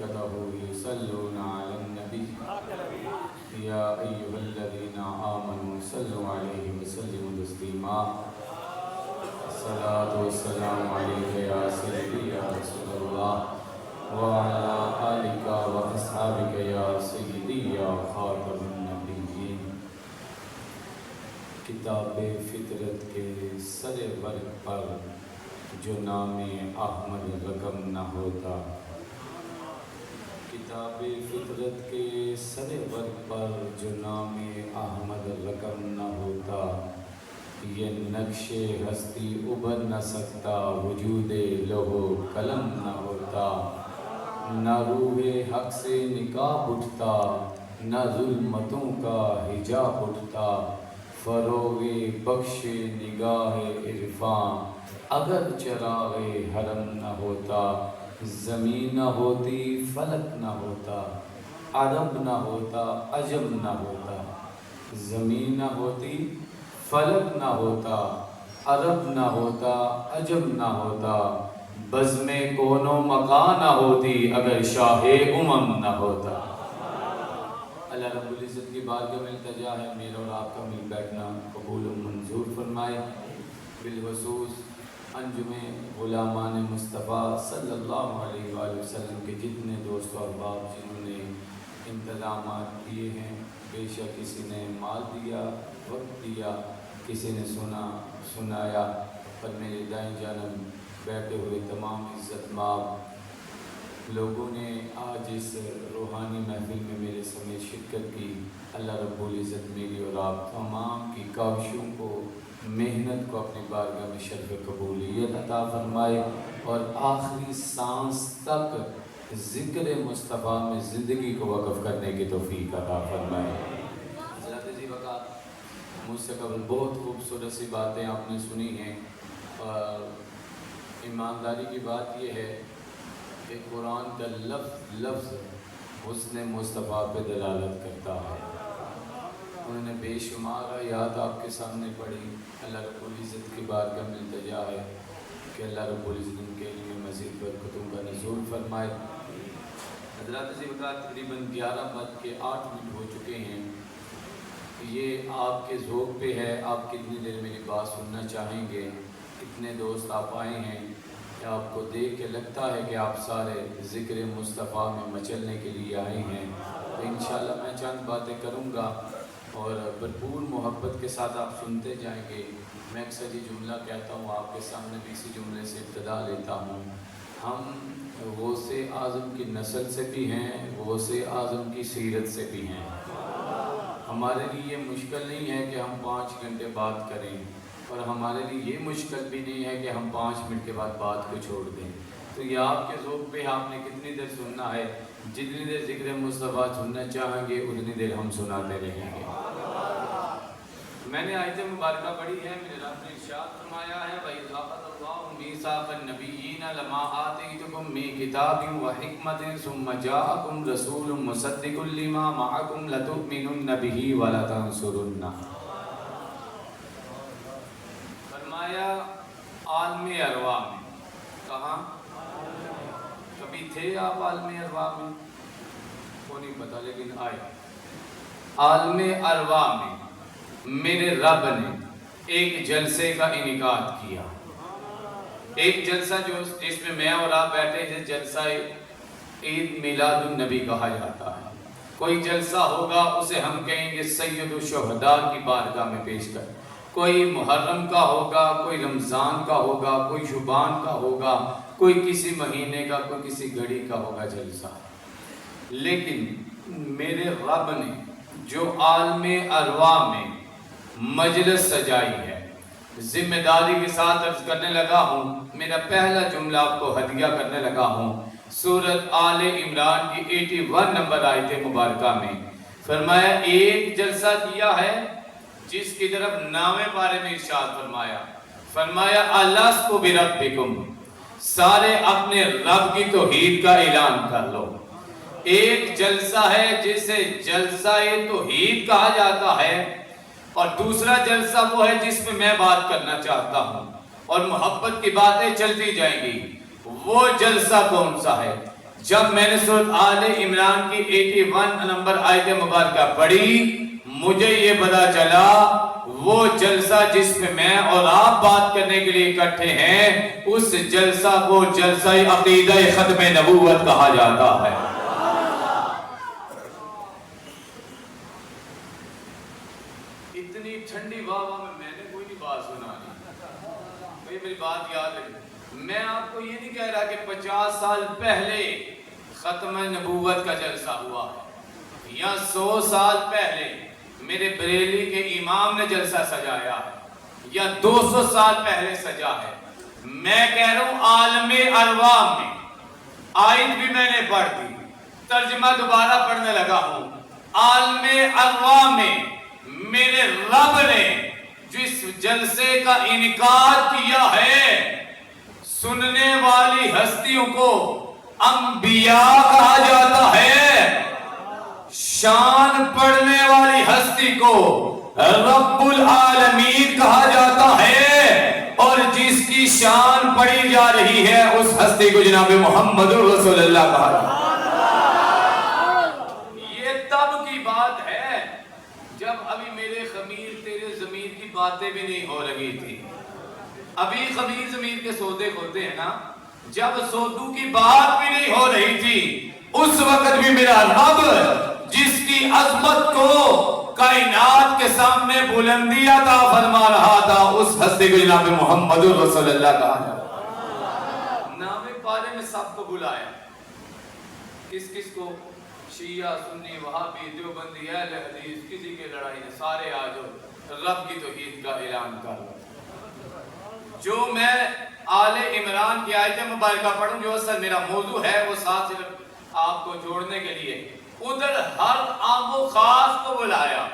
وملائكته يصلون على النبي يا أيها الذين آمنوا صلوا عليه وسلموا تسليما الصلاة والسلام عليك يا سيدي يا رسول الله وعلى آلك وأصحابك يا سيدي يا خاتم النبيين. کتاب فطرت کے سر ورق پر جو نام احمد رقم نہ ہوتا، کتاب فطرت کے سر ورق پر جو نام احمد رقم نہ ہوتا، یہ نقش ہستی ابھر نہ سکتا وجود لوح قلم نہ ہوتا، نہ روح حق سے نقاب اٹھتا، نہ ظلمتوں کا حجاب اٹھتا، فروغ بخش نگاہ عرفان اگر چراغ حرم نہ ہوتا، زمین نہ ہوتی فلک نہ ہوتا، عرب نہ ہوتا عجم نہ ہوتا، زمین نہ ہوتی فلک نہ ہوتا، عرب نہ ہوتا عجم نہ ہوتا، بزم کون و مکان نہ ہوتی اگر شاہ امم نہ ہوتا۔ اللہ رب العزت کی بارگاہ میں التجا ہے میرا اور آپ کا مل بیٹھنا قبول و منظور فرمائے، بالخصوص انجم غلامان مصطفیٰ صلی اللہ علیہ وآلہ وسلم کے جتنے دوست و احباب جنہوں نے انتظامات کیے ہیں، بے شک کسی نے مال دیا، وقت دیا، کسی نے سنایا، پر میرے دائیں جانب بیٹھے ہوئے تمام عزت مآب لوگوں نے آج اس روحانی محفل میں میرے سمیت شرکت کی۔ اللہ رب العزت میری اور آپ تمام کی کاوشوں کو، محنت کو اپنی بارگاہ میں شرف قبولیت عطا فرمائے اور آخری سانس تک ذکر مصطفیٰ میں زندگی کو وقف کرنے کی توفیق عطا فرمائے۔ حضرت عزیز وقت مجھ سے قبل بہت خوبصورت سی باتیں آپ نے سنی ہیں، اور ایمانداری کی بات یہ ہے کہ قرآن کا لفظ حسن مصطفیٰ پہ دلالت کرتا ہے۔ انہوں نے بے شمار آیات آپ کے سامنے پڑھی۔ اللہ رب العزت کی بارگاہ میں التجا ہے کہ اللہ رب العزت ان کے لیے مزید برکتوں کا نزول فرمائے۔ حضرات عزیز تقریباً 11:08 ہو چکے ہیں۔ یہ آپ کے ذوق پہ ہے، آپ کتنی دیر میری بات سننا چاہیں گے، کتنے دوست آپ آئے ہیں کہ آپ کو دیکھ کے لگتا ہے کہ آپ سارے ذکر مصطفیٰ میں مچلنے کے لیے آئے ہیں۔ تو انشاءاللہ میں چند باتیں کروں گا اور بھرپور محبت کے ساتھ آپ سنتے جائیں گے۔ میں اکثر یہ جملہ کہتا ہوں، آپ کے سامنے بھی اسی جملے سے ابتدا لیتا ہوں۔ ہم غوث اعظم کی نسل سے بھی ہیں، غوث اعظم کی سیرت سے بھی ہیں۔ ہمارے لیے یہ مشکل نہیں ہے کہ ہم 5 گھنٹے بات کریں، اور ہمارے لیے یہ مشکل بھی نہیں ہے کہ ہم 5 منٹ کے بعد بات کو چھوڑ دیں۔ تو یہ آپ کے ذوق پہ آپ نے کتنی دیر سننا ہے، جتنی دیر ذکر مصطفیٰ سننا چاہیں گے اتنی دیر ہم سناتے رہیں گے۔ میں نے آیت مبارکہ پڑھی ہے، میرے رب نے ارشاد فرمایا ہے وَإِذْ أَخَذَ اللَّهُ مِيثَاقَ النَّبِيِّينَ لَمَا آتَيْتُكُم مِّن كِتَابٍ وَحِكْمَةٍ ثُمَّ جَاءَكُمْ رَسُولٌ مُّصَدِّقٌ لِّمَا مَعَكُمْ لَتُؤْمِنُنَّ بِهِ وَلَتَنصُرُنَّهُ۔ فرمایا عالم ارواح میں، کہاں؟ کبھی تھے آپ عالم ارواح میں؟ کو نہیں پتا لیکن آئے۔ عالم ارواح میں میرے رب نے ایک جلسے کا انعقاد کیا، ایک جلسہ جس میں میں اور آپ بیٹھے ہیں، جلسہ عید میلاد النبی کہا جاتا ہے۔ کوئی جلسہ ہوگا اسے ہم کہیں گے سید الشہداء کی بارگاہ میں پیش کر، کوئی محرم کا ہوگا، کوئی رمضان کا ہوگا، کوئی شعبان کا ہوگا، کوئی کسی مہینے کا، کوئی کسی گھڑی کا ہوگا جلسہ۔ لیکن میرے رب نے جو عالم ارواح میں مجلس سجائی ہے، ذمہ داری کے ساتھ عرض کرنے لگا ہوں، میرا پہلا جملہ آپ کو ہدیہ کرنے لگا ہوں، سورۃ آل عمران کی 81 نمبر آیت مبارکہ میں فرمایا ایک جلسہ کیا ہے جس کی طرف 9ویں پارے میں ارشاد فرمایا الستُ بربکم، سارے اپنے رب کی توحید کا اعلان کر لو۔ ایک جلسہ ہے جسے جلسہ توحید کہا جاتا ہے، اور دوسرا جلسہ وہ ہے جس میں میں بات کرنا چاہتا ہوں اور محبت کی باتیں چلتی جائیں گی۔ وہ جلسہ کون سا ہے؟ جب میں نے سورۃ آل عمران کی 81 نمبر آیت مبارکہ پڑھی مجھے یہ پتا چلا وہ جلسہ جس میں میں اور آپ بات کرنے کے لیے اکٹھے ہیں اس جلسہ کو جلسہ عقیدہ ختم نبوت کہا جاتا ہے۔ اتنی ٹھنڈی ہوا میں نے کوئی نہیں بات سنانی، میری بات یاد ہے۔ میں آپ کو یہ نہیں کہہ رہا کہ 50 سال پہلے ختم نبوت کا جلسہ ہوا ہے یا 100 سال پہلے میرے بریلی کے امام نے جلسہ سجایا ہے یا 200 سال پہلے سجا ہے۔ میں کہہ رہا ہوں عالم ارواح میں آیت بھی میں نے پڑھ دی، ترجمہ دوبارہ پڑھنے لگا ہوں۔ عالم ارواح میں میرے رب نے جس جلسے کا انعقاد کیا ہے سننے والی ہستیوں کو انبیاء کہا جاتا ہے، شان پڑھنے والی ہستی کو رب العالمین کہا جاتا ہے، اور جس کی شان پڑھی جا رہی ہے اس ہستی کو جناب محمد رسول اللہ کہا جاتا ہے۔ یہ تب کی بات ہے جب ابھی میرے خمیر تیرے ضمیر کی باتیں بھی نہیں ہو رہی تھی۔ ابھی خمیر ضمیر کے سودے ہوتے ہیں نا، جب سودوں کی بات بھی نہیں ہو رہی تھی اس وقت بھی میرا رب جس کی عظمت کو کائنات کے سامنے بلندی عطا فرما رہا تھا اس ہستی کو جناب محمد رسول اللہ کا نام پارے میں سب کو بلایا۔ کس کس کو؟ شیعہ، سنی، وہابی، دیوبندی، اہل حدیث، کسی کے لڑائی میں سارے آ جاؤ، رب کی توحید کا اعلان کر۔ جو میں آل عمران کی آیت مبارکہ پڑھوں جو اصل میرا موضوع ہے وہ ساتھ صرف آپ کو جوڑنے کے لیے، ادھر ہر عام و خاص کو بلایا۔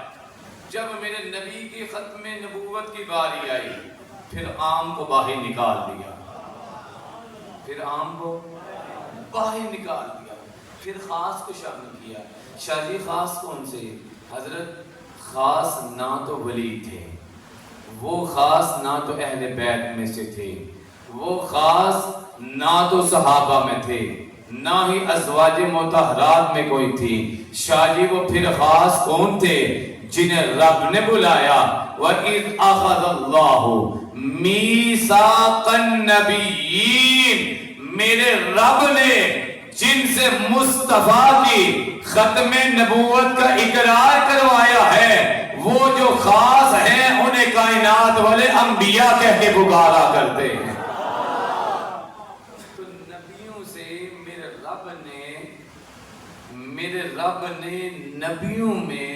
جب میرے نبی کی ختم نبوت کی باری آئی پھر عام کو باہر نکال دیا، پھر عام کو باہر نکال دیا، پھر خاص کو شامل کیا۔ شاہ جی خاص کون سے؟ حضرت خاص نہ تو ولی تھے، وہ خاص نہ تو اہل بیت میں سے تھے، وہ خاص نہ تو صحابہ میں تھے، نہ ہی ازواج مطہرات میں کوئی تھی۔ شاہ جی وہ پھر خاص کون تھے؟ جنہیں رب نے بلایا وَإِذْ أَخَذَ اللَّهُ مِيثَاقَ النَّبِيِّينَ، میرے رب نے جن سے مصطفیٰ کی ختم نبوت کا اقرار کروایا ہے وہ جو خاص ہیں انہیں کائنات والے انبیاء کہہ کے پکارا کرتے ہیں۔ تو نبیوں سے میرے رب نے نبیوں میں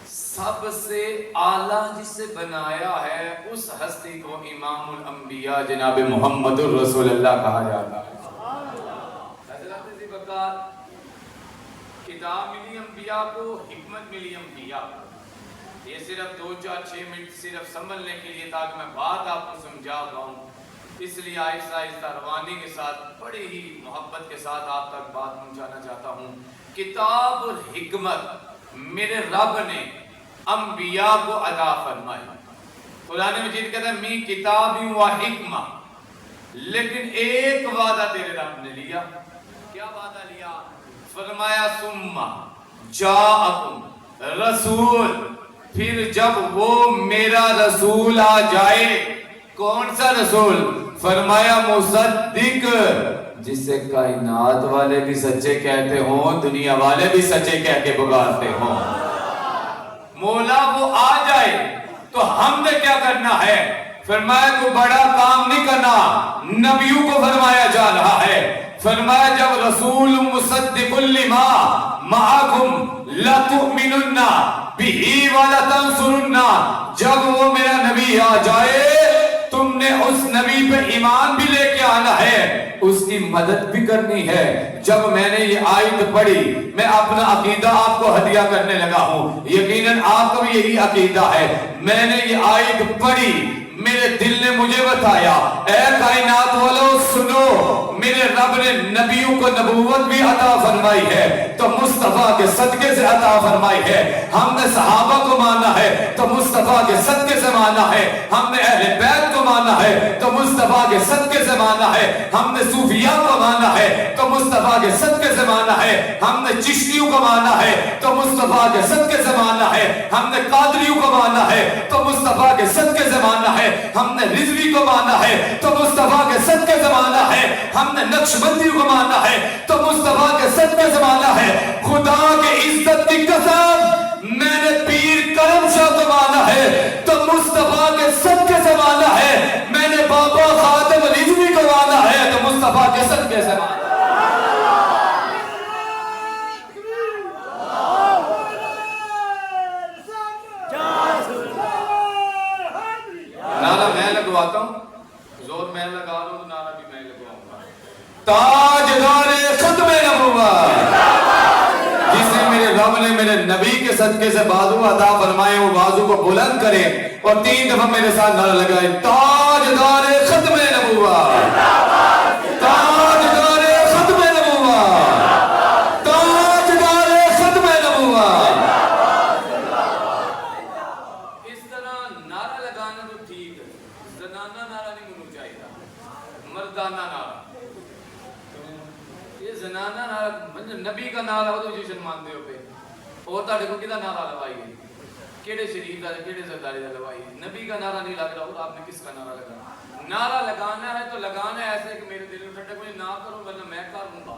سب سے اعلیٰ جسے بنایا ہے اس ہستی کو امام الانبیاء جناب محمد الرسول اللہ کہا جاتا ہے۔ حضرت ذی بکار کتاب ملی انبیاء کو، حکمت ملی انبیاء کو۔ یہ صرف 2-4-6 منٹ صرف سنبھلنے کے لیے تاکہ میں بات آپ کو سمجھا پاؤں، اس لیے آہستہ آہستہ روانی کے ساتھ بڑی ہی محبت کے ساتھ آپ تک بات پہنچانا چاہتا ہوں۔ کتاب اور حکمت میرے رب نے انبیاء کو عطا فرمائی۔ قرآن مجید کہتا ہے می کتاب و حکمہ، لیکن ایک وعدہ تیرے رب نے لیا۔ کیا وعدہ لیا؟ فرمایا ثم جاءکم رسول، پھر جب وہ میرا رسول آ جائے۔ کون سا رسول؟ فرمایا مصدق، جس سے کائنات والے بھی سچے کہتے ہوں، دنیا والے بھی سچے کہہ کے پکارتے ہوں۔ مولا وہ آ جائے تو ہم نے کیا کرنا ہے؟ فرمایا کوئی بڑا کام نہیں کرنا، نبیوں کو فرمایا جا رہا ہے۔ فرمایا جب رسول مصدق لما معکم لتؤمنن بہ ولتنصرن، جب وہ میرا نبی آ جائے تم نے اس نبی پہ ایمان بھی لے کے آنا ہے، اس کی مدد بھی کرنی ہے۔ جب میں نے یہ آیت پڑھی میں اپنا عقیدہ آپ کو ہدیہ کرنے لگا ہوں، یقیناً آپ کا بھی یہی عقیدہ ہے۔ میں نے یہ آیت پڑھی میرے دل نے مجھے بتایا اے کائنات والو سنو، میرے رب نے نبیوں کو نبوت بھی عطا فرمائی ہے تو مصطفیٰ کے صدقے سے عطا فرمائی ہے، ہم نے صحابہ کو مانا ہے تو مصطفیٰ کے صدقے سے مانا ہے، ہم نے اہل بیت کو مانا ہے تو مصطفیٰ کے صدقے سے مانا ہے، ہم نے صوفیاء کو مانا ہے تو مصطفیٰ کے صدقے سے مانا ہے، ہم نے چشتیوں کو مانا ہے تو مصطفیٰ کے صدقے سے مانا ہے، ہم نے قادریوں کو مانا ہے تو مصطفیٰ کے صدقے سے مانا ہے، ہم نے رضوی کو مانا ہے تو مصطفیٰ کے صدقے سے مانا ہے، ہم نے نقشبندیوں کو مانا ہے تو مصطفیٰ کے صدقے سے مانا ہے۔ خدا کے عزت کی قسم میں نے پیر کرم شاہ کو مانا ہے تو مصطفیٰ کے صدقے سے مانا ہے، میں نے بابا خاتم رضوی کو مانا ہے تو مصطفیٰ کے صدقے سے مانا ہے۔ نعرہ میں لگواتا ہوں، زور میں لگا لوں تو نعرہ بھی میں لگواؤں گا۔ تاجدار ختم نبوت، جسے میرے رب نے میرے نبی کے صدقے سے بازو عطا فرمائے، وہ بازو کو بلند کرے اور 3 دفعہ میرے ساتھ نعرہ لگائے، تاجدار ختم نبوت، تاجدار ختم نبوت، تاجدار ختم نبوت۔ اس طرح نعرہ لگانا تو ٹھیک ہے، زنانہ نعرہ نہیں ہونا چاہیے، مردانہ نعرہ۔ یہ زنانہ نعرہ نبی کا نعرہ ہو تو جشن مانتے ہو پہ، اور تاڑے کو کدھا نعرہ لگائی ہے، کیڑے شریف دا کیڑے زرداری دا لگائی ہے، نبی کا نعرہ نہیں لگ رہا ہو تو آپ نے کس کا نعرہ لگانا؟ نعرہ لگانا ہے تو لگانا ہے ایسے کہ میرے دل میں ٹھٹک کوئی نہ کروں ورنہ میں کروں گا،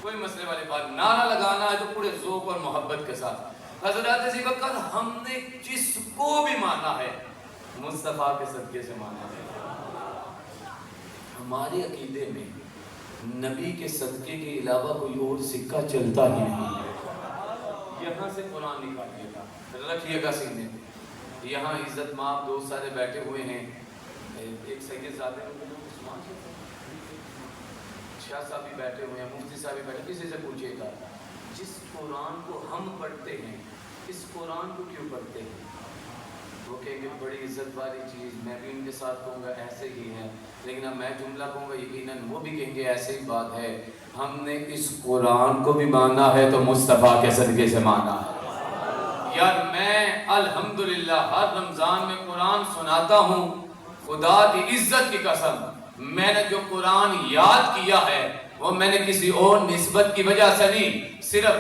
کوئی مسئلے والی بات۔ نعرہ لگانا ہے تو پورے ذوق اور محبت کے ساتھ۔ حضرات اسی وقت ہم نے جس کو بھی مانا ہے مصطفیٰ کے صدقے سے مانا ہے۔ ہمارے عقیدے میں نبی کے صدقے کے علاوہ کوئی اور سکہ چلتا ہی نہیں ہے۔ یہاں سے قرآن نکال دیتا، رکھیے گا سینے۔ یہاں عزت مآب دوست سارے بیٹھے ہوئے ہیں، ایک سید زادے شاہ صاحب بھی بیٹھے ہوئے ہیں، مفتی صاحب بھی بیٹھے، کسی سے پوچھئے گا جس قرآن کو ہم پڑھتے ہیں اس قرآن کو کیوں پڑھتے ہیں؟ وہ کہیں گے بڑی عزت والی چیز، میں بھی ان کے ساتھ کہوں گا ایسے ہی ہے، لیکن اب میں جملہ کہوں گا یقیناً وہ بھی کہیں گے ایسے ہی بات ہے۔ ہم نے اس قرآن کو بھی مانا ہے تو مصطفیٰ کے صدقے سے مانا ہے۔ یار میں الحمدللہ ہر رمضان میں قرآن سناتا ہوں، خدا کی عزت کی قسم میں نے جو قرآن یاد کیا ہے وہ میں نے کسی اور نسبت کی وجہ سے نہیں، صرف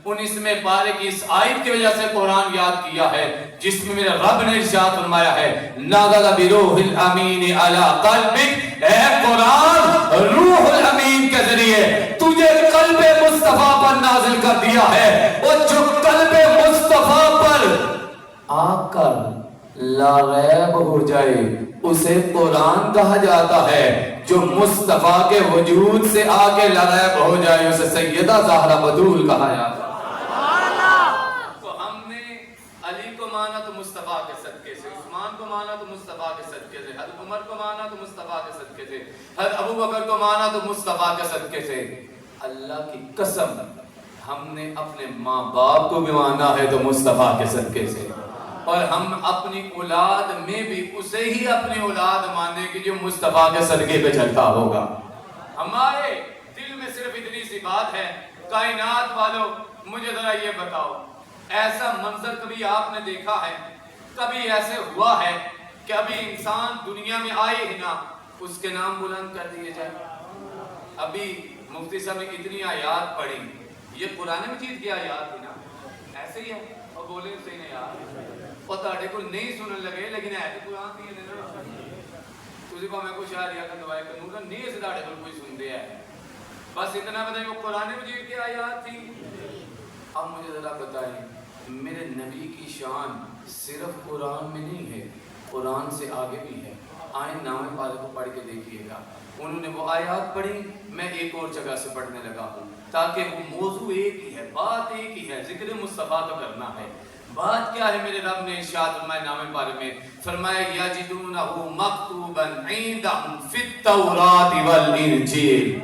19ویں پارے کی اس آیت کی وجہ سے قرآن یاد کیا ہے جس میں میرے رب نے ارشاد فرمایا ہے نازل بروح الامین علی قلبک، اے قرآن روح الامین کے ذریعے تجھے قلب مصطفیٰ پر نازل کر دیا ہے، اور جو قلب مصطفیٰ پر آ کر لا ریب ہو جائے اسے قرآن کہا جاتا ہے، جو مصطفیٰ کے وجود سے آگے لا ریب ہو جائے اسے سیدہ زہرا بدول کہا جاتا ہے۔ تو ہم نے علی کو مانا تو مصطفیٰ کے صدقے سے، عثمان کو مانا تو مصطفیٰ کے صدقے سے، حضرت عمر کو مانا تو مصطفیٰ کے صدقے سے، حضرت ابو بکر کو مانا تو مصطفیٰ کے صدقے سے۔ اللہ کی قسم ہم نے اپنے ماں باپ کو بھی مانا ہے تو مصطفیٰ کے صدقے سے، اور ہم اپنی اولاد میں بھی اسے ہی اپنی اولاد مانے کہ جو مصطفیٰ کے صدقے پہ چلتا ہوگا۔ ہمارے دل میں صرف اتنی سی بات ہے، کائنات والوں مجھے ذرا یہ بتاؤ ایسا منظر کبھی آپ نے دیکھا ہے، کبھی ایسے ہوا ہے کہ ابھی انسان دنیا میں آئے ہی نہ اس کے نام بلند کر دیے جائے؟ ابھی مفتی صاحب نے اتنی آیات پڑھی، یہ قرآن مجید کی آیات تھی نا، ایسے ہی ہے اور بولے صحیح نہیں یار اور تاڑے کو نہیں سننے لگے لیکن ہے تو قرآن تھی تجھے کو میں کچھ آریا کا دعائے کروں گا نہیں اسے تاڑے کو کوئی سن دیا ہے، بس اتنا بتائیں وہ قرآن مجید کی آیات تھی۔ اب مجھے ذرا بتائیں میرے نبی کی شان صرف قرآن میں نہیں ہے، قرآن سے آگے بھی ہے۔ آئیں نامہ پارے کو پڑھ کے دیکھیے گا، انہوں نے وہ آیات پڑھی، میں ایک اور جگہ سے پڑھنے لگا ہوں تاکہ وہ موضوع ایک ہی ہے، بات ایک ہی ہے، ذکر مصطفیٰ کا کرنا ہے۔ بات کیا ہے؟ میرے رب نے ارشاد فرمایا نامہ پارے میں، فرمایا یجدونہ مکتوبا عندہم فی التوراۃ والانجیل،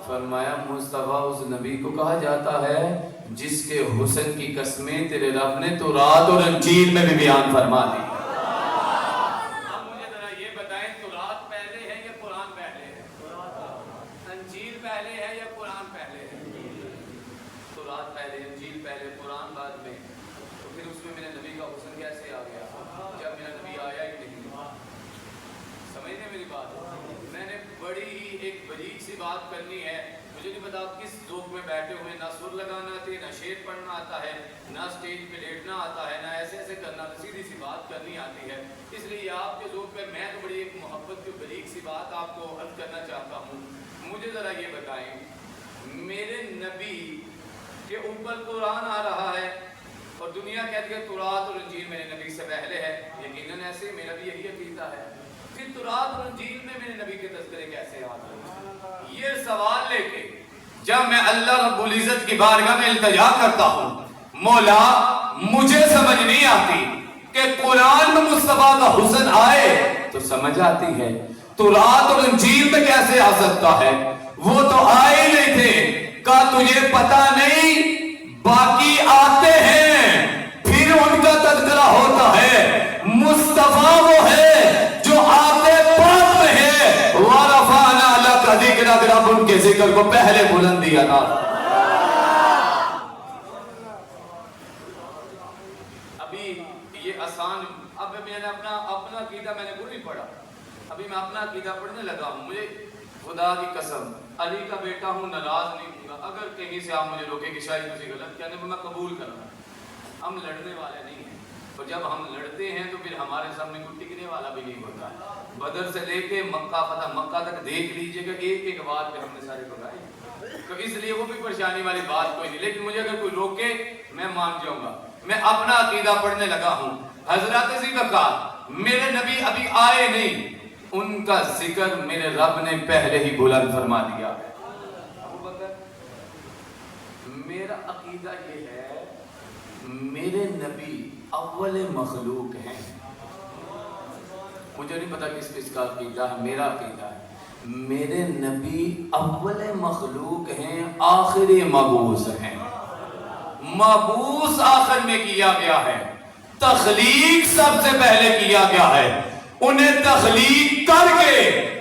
فرمایا مصطفیٰ اس نبی کو کہا جاتا ہے جس کے حسن کی قسمیں تیرے رب نے تورات اور انجیل میں بھی بیان فرما دی۔ اب مجھے ذرا قرآن پہلے ہے؟ تورات پہلے، انجیل پہلے، قرآن بعد میں، تو پھر اس میں میرے نبی کا حسن کیسے آ گیا جب میرا نبی آیا ہی نہیں؟ سمجھنے میری بات؟ میں نے بڑی ہی ایک بریک سی بات کرنی ہے. مجھے نہیں پتا آپ کس ذوق میں بیٹھے ہوئے، نہ سر لگانا آتے، نہ شعر پڑھنا آتا ہے، نہ اسٹیج پہ لیٹنا آتا ہے، نہ ایسے ایسے کرنا، سیدھی سی بات کرنی آتی ہے. اس لیے یہ آپ کے ذوق پہ میں تو بڑی ایک محبت کی بریک سی بات آپ کو عرض کرنا چاہتا ہوں. مجھے ذرا یہ بتائیں، میرے نبی کے اوپر قرآن آ رہا ہے اور دنیا کہتی ہے تورات اور انجیل میرے نبی سے پہلے ہے. یقیناً ایسے میرا بھی یہی عقیدہ ہے. پھر تورات اور انجیل میں میرے نبی کے تذکرے کیسے آ گئے؟ یہ سوال لے کے جب میں اللہ رب العزت کی بارگاہ میں التجا کرتا ہوں، مولا مجھے سمجھ نہیں آتی کہ قرآن میں مصطفیٰ کا حسن آئے تو سمجھ آتی ہے، تورات اور انجیل میں کیسے آ سکتا ہے؟ وہ تو آئے ہی نہیں تھے. کا تجھے پتا نہیں باقی آتے ہیں پھر ان کا تذکرہ ہوتا ہے. مصطفیٰ وہ ہے جو آتے بعد میں ہے. وَرَفَعْنَا لَكَ ذِكْرَكَ، رب ان کے ذکر کو پہلے بلندی عطا. ابھی یہ آسان، اب میں نے اپنا عقیدہ میں نے وہ نہیں پڑھا، ابھی میں اپنا عقیدہ پڑھنے لگا ہوں. مجھے خدا کی قسم علی کا بیٹا ہوں، ناراض نہیں ہوں گا. اگر کہیں سے آپ مجھے روکے کہ شاید مجھے غلط کہنے میں قبول کروں. ہم لڑنے والے نہیں ہیں، اور جب ہم لڑتے ہیں تو پھر ہمارے سامنے کوئی ٹکنے والا بھی نہیں ہوتا. بدر سے لے کے مکہ فتح مکہ تک دیکھ لیجئے کہ ایک ایک بات پہ ہم نے سارے بگائے، تو اس لیے وہ بھی پریشانی والی بات کوئی نہیں. لیکن مجھے اگر کوئی روکے میں مان جاؤں گا. میں اپنا عقیدہ پڑھنے لگا ہوں. حضرت ذوالفقار میرے نبی ابھی آئے نہیں، ان کا ذکر میرے رب نے پہلے ہی بلند فرما دیا. ابو بکر میرا عقیدہ یہ ہے، میرے نبی اول مخلوق ہیں. مجھے نہیں پتا کس کا عقیدہ ہے، میرا عقیدہ ہے میرے نبی اول مخلوق ہیں، آخری مبعوث ہیں. مبعوث آخر میں کیا گیا ہے، تخلیق سب سے پہلے کیا گیا ہے. انہیں تخلیق کر کے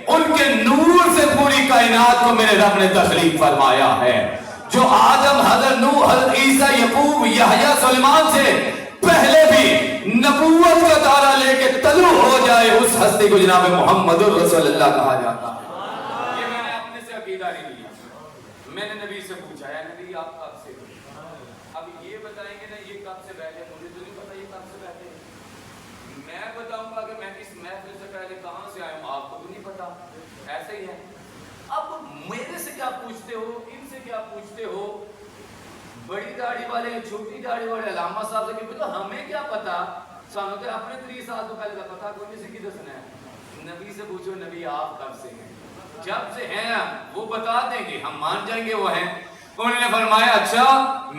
ان کے نور سے پوری کائنات کو میرے رب نے تخلیق فرمایا ہے. جو آدم، حضرت نوح، حضرت عیسیٰ، یعقوب، یحییٰ، سلیمان سے پہلے بھی نبوت کا دائرہ لے کے طلوع ہو جائے اس ہستی کو جناب محمد رسول اللہ کہا جاتا ہے. یہ میں نے اپنے سے عقیدہ نہیں لیا. میں نے نبی سے پوچھا ہے نبی آپ کب سے؟ اب یہ بتائیں گے نا یہ کب سے بیٹھے، مجھے تو نہیں پتا یہ کب سے بیٹھے. میں بتاؤں گا کہ میں اس محفل سے پہلے کہاں سے آیا ہوں، آپ کو بھی نہیں پتا. ایسے ہی ہے. اب میرے سے کیا پوچھتے ہو، ان سے کیا پوچھتے ہو، بڑی داڑھی والے چھوٹی داڑھی والے علامہ صاحب سے کہ ہمیں کیا پتا، سانو تے اپنے 30 سال تو پہلے کا پتا کوئی نہیں سی دسنا ہے. نبی سے پوچھو نبی آپ کب سے ہیں، جب سے ہیں وہ بتا دیں گے، ہم مان جائیں گے وہ ہیں. انہوں نے فرمایا اچھا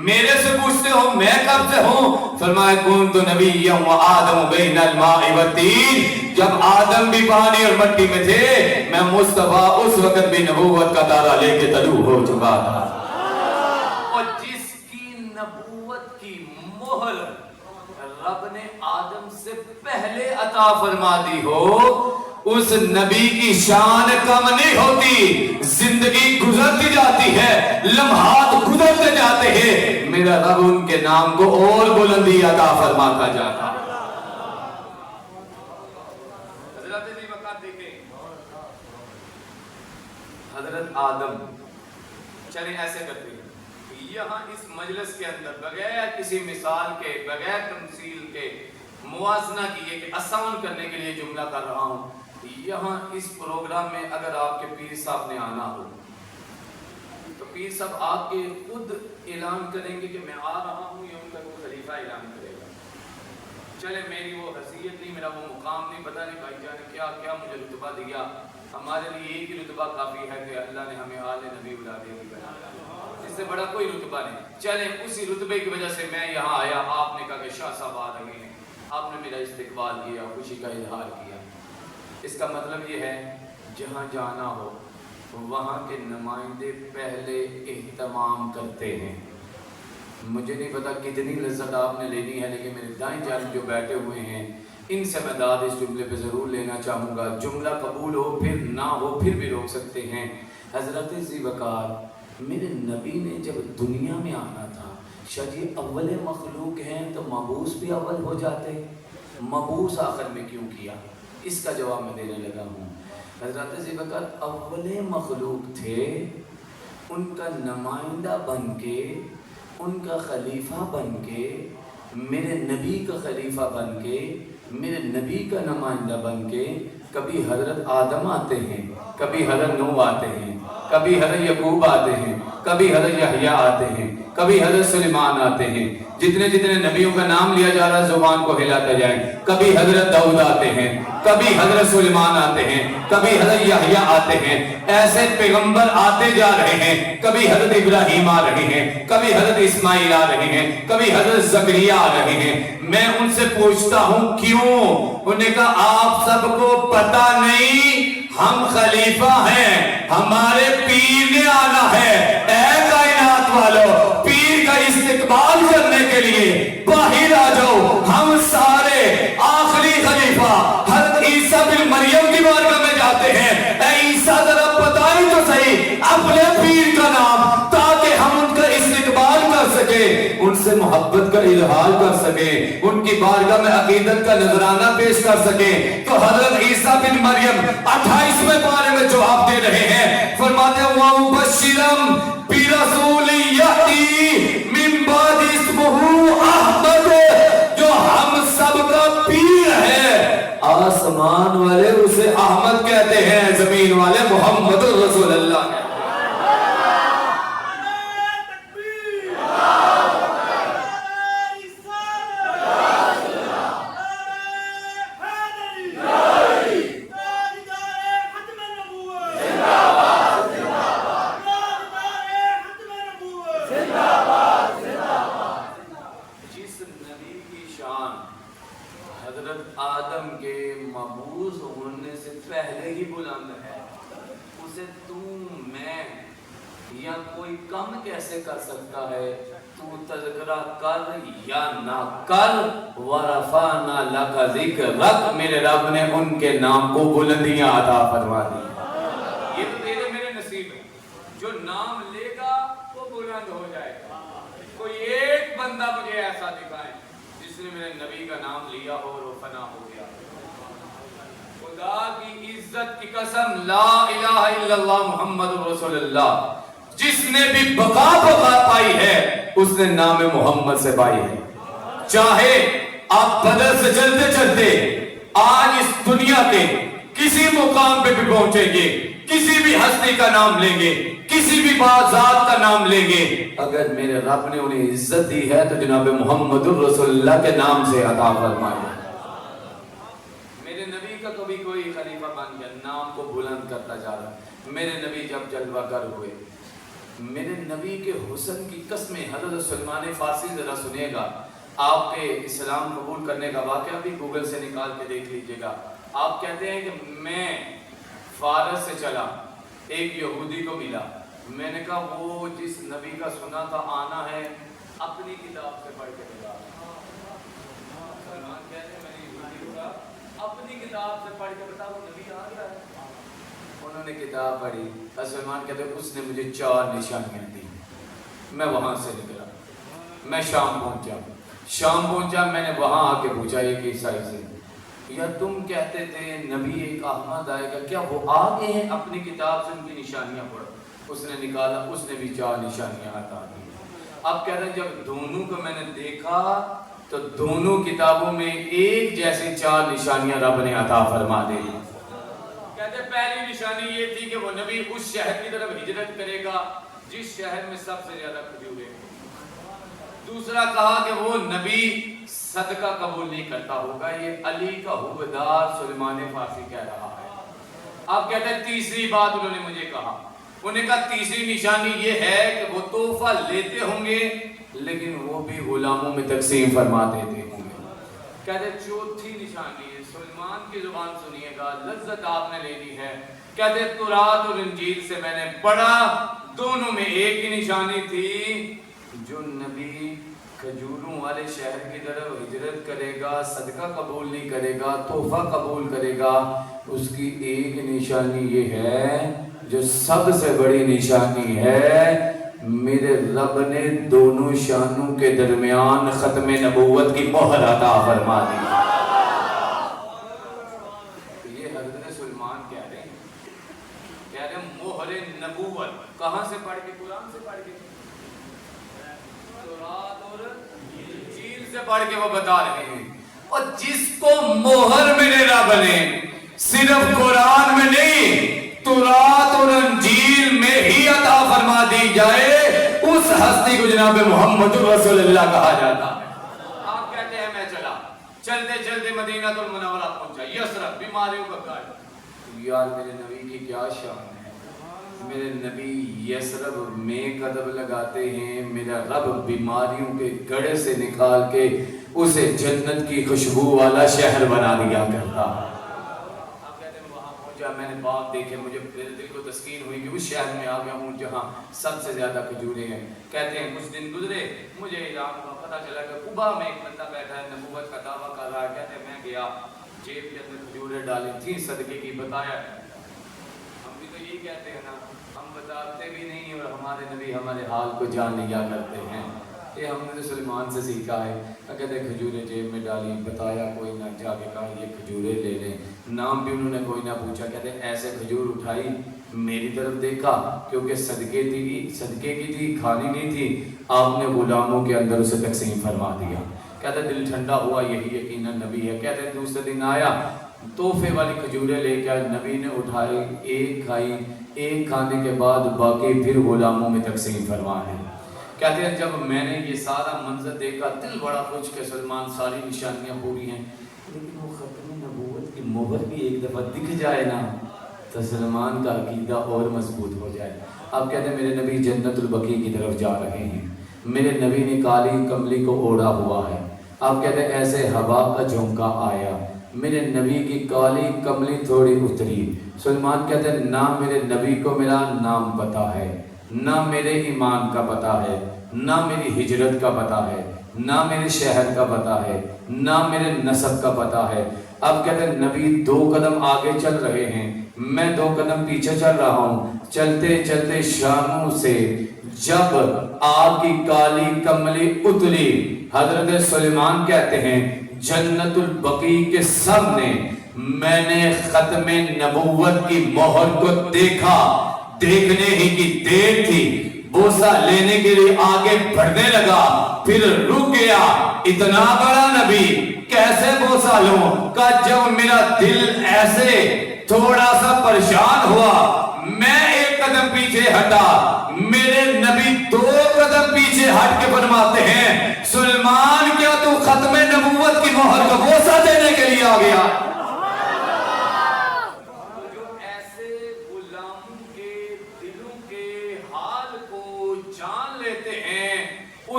میرے سے پوچھتے ہو میں کب سے ہوں؟ فرمایا کنت نبیا وآدم بین الماء والطین، جب آدم بھی پانی اور مٹی میں تھے میں مصطفیٰ اس وقت بھی نبوت کا دائرہ لے کے طلوع ہو چکا تھا. اور جس کی نبوت کی مہر رب نے آدم سے پہلے عطا فرما دی ہو اس نبی کی شان کم نہیں ہوتی. زندگی گزرتی جاتی ہے، لمحات گزرتے جاتے ہیں، میرا رب ان کے نام کو اور بلندی عطا فرماتا جاتا. حضرت ذوالفقار دیکھیں، حضرت آدم، چلیں ایسے کرتے ہیں یہاں اس مجلس کے اندر بغیر کسی مثال کے، بغیر تمثیل کے، موازنہ کیے کہ آسان کرنے کے لیے جملہ کر رہا ہوں. یہاں اس پروگرام میں اگر آپ کے پیر صاحب نے آنا ہو تو پیر صاحب آپ کے خود اعلان کریں گے کہ میں آ رہا ہوں، یا ان کا کوئی خلیفہ اعلان کرے گا. چلے میری وہ حیثیت نہیں، میرا وہ مقام نہیں، پتہ نہیں بھائی جان کیا کیا مجھے رتبہ دیا. ہمارے لیے ایک ہی رتبہ کافی ہے کہ اللہ نے ہمیں آل نبی اولاد نبی بنایا، اس سے بڑا کوئی رتبہ نہیں. چلے اسی رتبے کی وجہ سے میں یہاں آیا، آپ نے کہا کہ شاہ صاحب آ رہے ہیں، آپ نے میرا استقبال کیا، خوشی کا اظہار کیا. اس کا مطلب یہ ہے جہاں جانا ہو وہاں کے نمائندے پہلے اہتمام کرتے ہیں. مجھے نہیں پتا کتنی لذت آپ نے لینی ہے، لیکن میرے دائیں جانب جو بیٹھے ہوئے ہیں ان سے میں داد اس جملے پہ ضرور لینا چاہوں گا. جملہ قبول ہو پھر نہ ہو پھر بھی روک سکتے ہیں. حضرت ذوالفقار میرے نبی نے جب دنیا میں آنا تھا، شاید یہ اول مخلوق ہیں تو مبعوث بھی اول ہو جاتے، مبعوث آخر میں کیوں کیا؟ اس کا جواب میں دینے لگا ہوں۔ حضرت ابوبکر اول مخلوق تھے، ان کا نمائندہ بن کے، ان کا خلیفہ بن کے، میرے نبی کا خلیفہ بن کے، میرے نبی کا نمائندہ بن کے، کبھی حضرت آدم آتے ہیں، کبھی حضرت نوح آتے ہیں، کبھی حضرت یعقوب آتے ہیں، کبھی حضرت یحییٰ آتے ہیں، کبھی حضرت سلیمان آتے ہیں۔ جتنے جتنے نبیوں کا نام لیا جا رہا ہے زبان کو ہلاتا جائے۔ کبھی حضرت داؤد آتے ہیں، کبھی حضرت سلیمان آتے ہیں، کبھی حضرت یحییٰ آتے ہیں۔ ایسے پیغمبر آتے جا رہے ہیں، کبھی حضرت ابراہیم آ رہے ہیں، کبھی حضرت اسماعیل آ رہے ہیں، کبھی حضرت زکریا آ رہے ہیں۔ میں ان سے پوچھتا ہوں کیوں؟ انہوں نے کہا آپ سب کو پتہ نہیں ہم خلیفہ ہیں، ہمارے پیر نے آنا ہے۔ اے کائنات والو، پیر کا استقبال کرنے کے لیے باہر آ جاؤ۔ ہم سارے آخری خلیفہ حضرت عیسیٰ بن مریم کی بارگاہ میں جاتے ہیں۔ اے عیسیٰ ذرا بتائیں تو صحیح اپنے پیر کا نام، تاکہ ہم ان کا استقبال کر سکیں، ان سے محبت کا اظہار کر سکیں، ان کی بارگاہ میں عقیدت کا نذرانہ پیش کر سکیں۔ تو حضرت عیسیٰ بن مریم 28ویں پارے میں جواب دے رہے ہیں، فرماتے ہیں وَمُبَشِّرًا بِرَسُولٍ يَأْتِي مِن بَعْدِ اسْمُهُ أَحْمَدُ، جو ہم سب کا پیر ہے۔ آسمان والے اسے احمد کہتے ہیں، زمین والے محمد رسول اللہ کہتے ہیں۔ کیسے کر سکتا ہے؟ تو تذکرہ کر یا نہ کر، وَرَفَعْنَا لَكَ ذِكْرَكَ، میرے رب نے ان کے نام کو بلندیاں عطا فرما دی۔ یہ تو تیرے میرے نصیب ہے، جو نام لے گا وہ بلند ہو جائے گا۔ کوئی ایک بندہ مجھے ایسا دکھائے جس نے میرے نبی کا نام لیا ہو اور وہ فنا ہو گیا۔ خدا کی عزت کی قسم، لا الہ الا اللہ محمد رسول اللہ، جس نے بھی بقا پائی ہے اس نے نام محمد سے پائی ہے۔ چاہے آپ بدر سے چلتے چلتے آج اس دنیا کے کسی مقام پہ بھی پہنچیں گے، کسی بھی ہستی کا نام لیں گے، کسی بھی ذات کا نام لیں گے، اگر میرے رب نے انہیں عزت دی ہے تو جناب محمد الرسول اللہ کے نام سے عطا فرمایا۔ میرے نبی کا کبھی کوئی خلیفہ بن گیا، نام کو بلند کرتا جا رہا۔ میرے نبی جب جلوہ گر ہوئے، میرے نبی کے حسن کی قسمیں، حضرت سلمان فارسی ذرا سنیے گا، آپ کے اسلام قبول کرنے کا واقعہ بھی گوگل سے نکال کے دیکھ لیجئے گا۔ آپ کہتے ہیں کہ میں فارس سے چلا، ایک یہودی کو ملا، میں نے کہا وہ جس نبی کا سنا تھا آنا ہے اپنی کتاب سے پڑھ کے بتا۔ سلمان کہتے ہیں میں نے یہودی کو کہا اپنی کتاب سے پڑھ کے بتا، وہ نبی آ گیا ہے۔ انہوں نے کتاب پڑھی، سلمان کہتے ہیں اس نے مجھے 4 نشانیاں دی۔ میں وہاں سے نکلا، میں شام پہنچا، میں نے وہاں آ کے پوچھا ایک عیسائی سے، یا تم کہتے تھے نبی ایک احمد آئے گا، کیا وہ آ گئے ہیں؟ اپنی کتاب سے ان کی نشانیاں پڑھو۔ اس نے نکالا، اس نے بھی 4 نشانیاں عطا دی۔ اب کہتے ہیں جب دونوں کو میں نے دیکھا تو دونوں کتابوں میں ایک جیسی 4 نشانیاں رب نے عطا فرما دی۔ کہتے پہلی نشانی یہ تھی کہ وہ نبی اس شہر کی طرف ہجرت کرے گا جس شہر میں سب سے زیادہ کھجوریں ہیں۔ دوسرا کہا کہ وہ نبی صدقہ قبول نہیں کرتا ہوگا، یہ علی کا حبدار سلمان فارسی کہہ رہا ہے۔ اب کہتے ہیں تیسری بات انہوں نے مجھے کہا، انہوں نے کہا تیسری نشانی یہ ہے کہ وہ تحفہ لیتے ہوں گے لیکن وہ بھی غلاموں میں تقسیم فرما دیتے ہوں گے۔ کہتے ہیں چوتھی نشانی ہے، سلمان کی زبان سنیے گا، لذت آپ نے لینی ہے۔ کہتے ہیں تورات اور انجیل سے میں نے پڑھا، دونوں میں ایک ہی نشانی تھی، جو نبی کھجوروں والے شہر کی طرف ہجرت کرے گا، صدقہ قبول نہیں کرے گا، تحفہ قبول کرے گا، اس کی ایک نشانی یہ ہے جو سب سے بڑی نشانی ہے رب نے دونوں شانوں کے درمیان ختم نبوت کی مہر عطا فرما دی. یہ حضرت سلیمان کہہ رہے ہیں مہر نبوت کہاں سے پڑھ کے؟ قرآن سے پڑھ کے، تورات اور انجیل سے پڑھ کے وہ بتا رہے ہیں. اور جس کو مہر ملے رب نے صرف قرآن میں نہیں تورات اور انجیل میں ہی عطا فرما دی جائے، اس ہستی کو جناب محمد رسول اللہ کہا جاتا ہے. آپ کہتے ہیں میں چلتے چلتے مدینہ المنورہ پہنچا، یثرب بیماریوں کا گھر. یار میرے نبی کی کیا شان ہے. میرے نبی یثرب میں قدم لگاتے ہیں، میرا رب بیماریوں کے گڑھے سے نکال کے اسے جنت کی خوشبو والا شہر بنا دیا کرتا. آپ کہتے ہیں وہاں پہنچا، میں نے باغ دیکھے، مجھے میرے دل کو تسکین ہوئی کہ اس شہر میں آ گیا ہوں جہاں سب سے زیادہ کھجوریں ہیں. کہتے ہیں کچھ دن گزرے، مجھے اعلان ہوا، پتہ چلا کہ قبا میں ایک بندہ بیٹھا ہے، نبوت کا دعویٰ کر رہا ہے. کہتے ہیں میں گیا، جیب کے اندر کھجوریں ڈالی تھیں صدقے کی، بتایا. ہم بھی تو یہی کہتے ہیں نا، ہم بتاتے بھی نہیں اور ہمارے نبی ہمارے حال کو جان لیا کرتے ہیں. یہ ہم نے سلیمان سے سیکھا ہے. کہتے ہیں کھجوریں جیب میں ڈالی، بتایا کوئی نہ، جا کے کہا یہ کھجوریں لے لیں. نام بھی انہوں نے کوئی نہ پوچھا. کہتے ہیں ایسے کھجور اٹھائی، میری طرف دیکھا کیونکہ صدقے کی تھی، کھانی نہیں تھی. آپ نے غلاموں کے اندر اسے تقسیم فرما دیا. کہتے ہیں دل ٹھنڈا ہوا، یہی یقیناً نبی ہے. کہتے ہیں دوسرے دن آیا، تحفے والی کھجوریں لے کے نبی نے اٹھائی، ایک کھائی، ایک کھانے کے بعد باقی پھر غلاموں میں تقسیم فرما دی. کہتے ہیں جب میں نے یہ سارا منظر دیکھا دل بڑا خوش کہ سلمان ساری نشانیاں پوری ہیں، لیکن وہ ختم نبوت کی مہر بھی ایک دفعہ دکھ جائے نا تو سلمان کا عقیدہ اور مضبوط ہو جائے. اب کہتے ہیں میرے نبی جنت البقیع کی طرف جا رہے ہیں، میرے نبی نے کالی کملی کو اوڑھا ہوا ہے. اب کہتے ہیں ایسے ہوا کا جھونکا آیا، میرے نبی کی کالی کملی تھوڑی اتری. سلمان کہتے ہیں نہ میرے نبی کو میرا نام پتا ہے، نہ میرے ایمان کا پتہ ہے، نہ میری ہجرت کا پتہ ہے، نہ میرے شہر کا پتہ ہے، نہ میرے نسب کا پتہ ہے. اب کہتے ہیں نبی 2 قدم آگے چل رہے ہیں، میں 2 قدم پیچھے چل رہا ہوں. چلتے چلتے شانوں سے جب آپ کی کالی کملی اتری، حضرت سلیمان کہتے ہیں جنت البقیع کے سامنے میں نے ختم نبوت کی مہر کو دیکھا. دیکھنے ہی کی دیر تھی، بوسہ لینے کے لیے آگے بڑھنے لگا، پھر رک گیا. اتنا بڑا نبی کیسے بوسہ لوں؟ کہ جب میرا دل ایسے تھوڑا سا پریشان ہوا، میں 1 قدم پیچھے ہٹا، میرے نبی 2 قدم پیچھے ہٹ کے فرماتے ہیں سلیمان کیا تو ختم نبوت کی مہر کا بوسہ دینے کے لیے آ گیا؟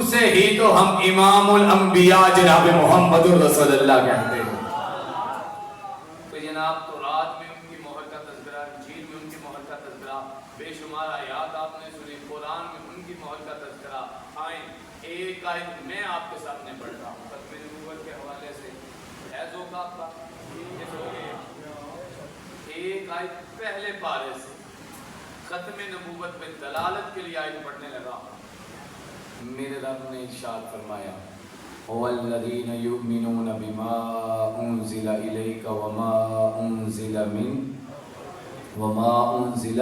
اسے ہی تو ہم امام الانبیاء جناب محمد رسول اللہ کہتے ہیں. تو جناب تورات میں ان کی مہر کا تذکرہ، انجیل میں ان کی مہر کا تذکرہ، بے شمار آیات آپ نے سنی، قرآن میں ان کی مہر کا تذکرہ. آئیں ایک آیت میں آپ کے سامنے پڑھ رہا ہوں ختم نبوت کے حوالے سے. ہے ذوق آپ کا؟ ایک آیت پہلے پارے سے ختم نبوت میں دلالت کے لیے آیت پڑھنے لگا. میرے رب نے ارشاد فرمایا وَالَّذِينَ يُؤْمِنُونَ بِمَا أُنزِلَ إِلَيْكَ وَمَا أُنزِلَ وَمَا أُنزِلَ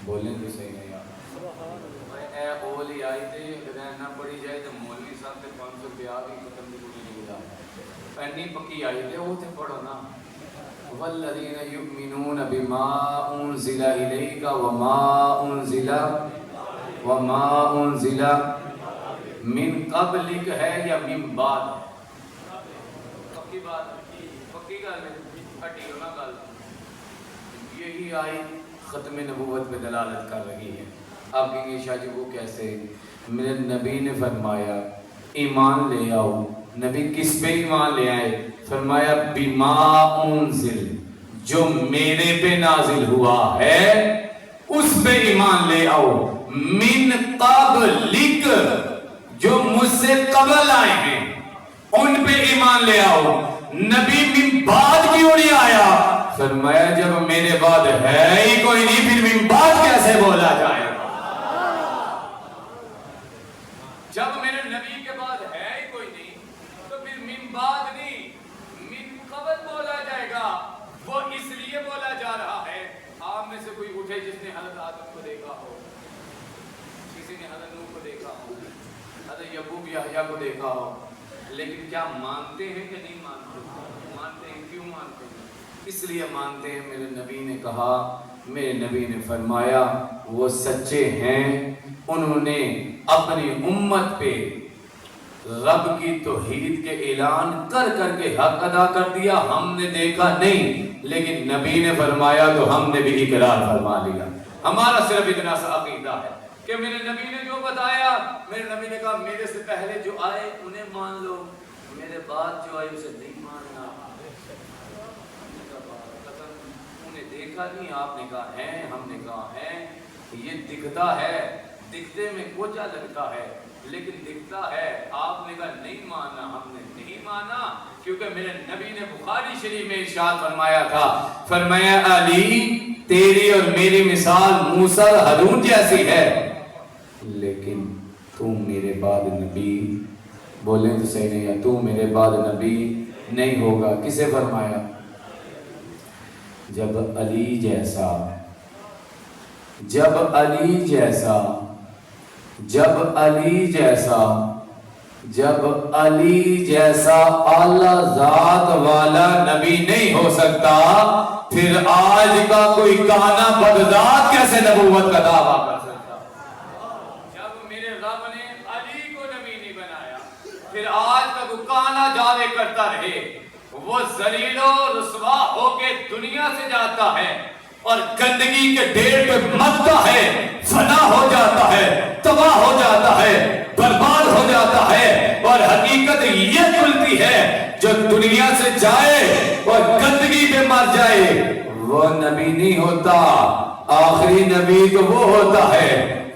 بولیں بھی صحیح ہے یار. اے اولی آیتیں اگر نہ پڑھی جائے تو مولوی صاحب سے 500 روپیہ بھی ختم نہیں ہوگا. پہنی پکی آیتیں وہ تھے پڑھو نا. وَالَّذِينَ يُؤْمِنُونَ بِمَا أُنزِلَ إِلَيْكَ وَمَا أُنزِلَ من قبلک ہے یا من بعد؟ پکی بات، پکی گل ہے، ہٹی ہونا گل. یہی آیت ختم نبوت میں دلالت کر رہی ہے. آپ کہیں گے شاہ جی وہ کیسے؟ میرے نبی نے فرمایا ایمان لے آؤ. نبی کس پہ ایمان لے آئے؟ فرمایا بما انزل، جو میرے پہ نازل ہوا ہے اس پہ ایمان لے آؤ. من قبلک، جو مجھ سے قبل آئے ہیں ان پہ ایمان لے آؤ. نبی من بعد کیوں نہیں آیا؟ فرمایا جب میرے بعد ہے ہی کوئی نہیں پھر من بعد کیسے بولا جائے؟ جب میرے نبی کے بعد ہے ہی کوئی نہیں تو پھر من بعد نہیں من قبل بولا جائے گا. وہ اس لیے بولا جا رہا ہے. آپ میں سے کوئی اٹھے جس نے حضرت آدم کو دیکھا ہو, کسی نے حضرت نوح کو دیکھا ہو, حضرت یعقوب یحییٰ کو دیکھا ہو, لیکن کیا مانتے ہیں کہ نہیں مانتے؟ مانتے ہیں. کیوں مانتے ہیں؟ اس لیے مانتے ہیں میرے نبی نے کہا, میرے نبی نے فرمایا وہ سچے ہیں, انہوں نے اپنی امت پہ رب کی توحید کے اعلان کر کر کے حق ادا کر دیا. ہم نے دیکھا نہیں, لیکن نبی نے فرمایا تو ہم نے بھی اقرار فرما لیا. ہمارا صرف اتنا سا عقیدہ ہے کہ میرے نبی نے جو بتایا, میرے نبی نے کہا میرے سے پہلے جو آئے انہیں مان لو, میرے بعد جو آئے اسے نہیں ماننا. انہیں دیکھا نہیں, آپ نے کہا ہے, ہم نے کہا ہے. یہ دکھتا ہے, دکھتے میں کوچا لگتا ہے لیکن دکھتا ہے. آپ نے کہا نہیں مانا, ہم نے نہیں مانا, کیونکہ میرے نبی نے بخاری شریف میں ارشاد فرمایا تھا, فرمایا علی تیری اور میری مثال موسیٰ اور ہارون جیسی ہے, لیکن تم میرے بعد نبی, بولیں تو صحیح نہیں ہے, تو میرے بعد نبی نہیں ہوگا. کسے فرمایا؟ جب علی جیسا, جب علی جیسا, جب علی جیسا, جب علی جیسا اعلیٰ ذات والا نبی نہیں ہو سکتا, پھر آج کا کوئی کانا بغداد کیسے نبوت کا دعویٰ کر سکتا؟ جب میرے رب نے علی کو نبی نہیں بنایا, پھر آج کا کوئی کانا جاوے کرتا رہے, وہ ذلیل و رسوا ہو کے دنیا سے جاتا ہے اور گندگی کے ڈھیر پہ مرتا ہے, فنا ہو جاتا ہے, تباہ ہو جاتا ہے, برباد ہو جاتا ہے. اور حقیقت یہ کھلتی ہے, جو دنیا سے جائے اور گندگی پہ مر جائے وہ نبی نہیں ہوتا. آخری نبی تو وہ ہوتا ہے